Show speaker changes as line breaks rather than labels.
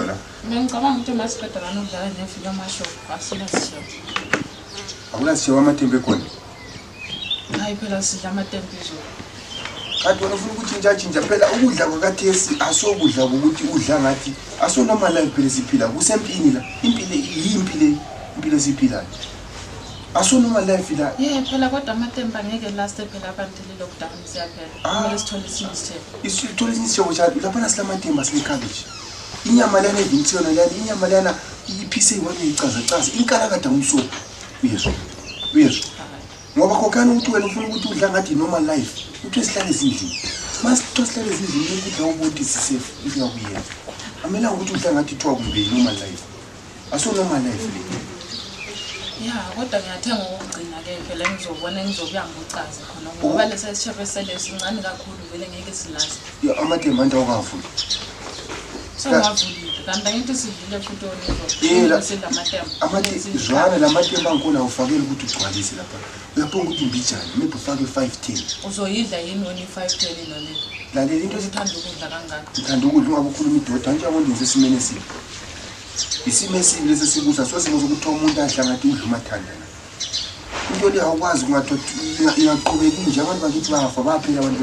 la.
Ngicabanga ukuthi masiqeda lana ukudlala nefika amashow asila sisho.
Akunasiwa amatembe khona.
Hayi phela sidla amatembe izolo.
Kanti wena ufuna ukuthi ntshintsha phela ukudla kwakathesi asobudla ukuthi udla ngathi asonoma life phela siphila kusempini la. Impilo esiphilayo. Asonoma life la.
Phela kodwa amatembe angeke last phela abantu lockdown siyaphela. Kumele sithole isinye isithelo.
Isithole isinye isithelo njalo lapha silamatembe asine-cabbage. Inyama lana evinthiyo lana inyama lana iphise iwona icaza inkalakada umsopo. Uyezwa. Ngoba kokana ukuthi wena ufuna ukuthi udla ngathi normal life. Uthi sihlale ezindlini. Masithohlale ezindlini ukuthi awubonti sisafe ikuyakuyena. Amela ukuthi udla ngathi thiwa kumbe normal life. Aso normal life le.
Kodwa ngiyathenga ukugcina ke phela ngizobuya ngocaza khona ngoba lesa sishebe sele sincane kakhulu vele ngeke silazi.
Amatembe anta awukavuli.
Sengavulile kanti ngithi sidlile futhi onizwa. Sidla amatembe.
Zwana lamatembe angkhona ufakele ukuthi ugcwalise lapha. Uyabonga ukuthi imbijana maybe ufake 5-10.
Uzoyidla yini wena i-5-10 nale?
Lalela into
esithanda ukudla kangaka.
Ngithanda ukudla ungabe ukhuluma idoda njengoba ngize isimene esibi. Isimo esibi lesi sikuza sosimo sokuthi umuntu adla ngathi udla umathandana. Into le awukwazi kungathothi ingaqhubeki nje abantu bakithi bafa baphela abantu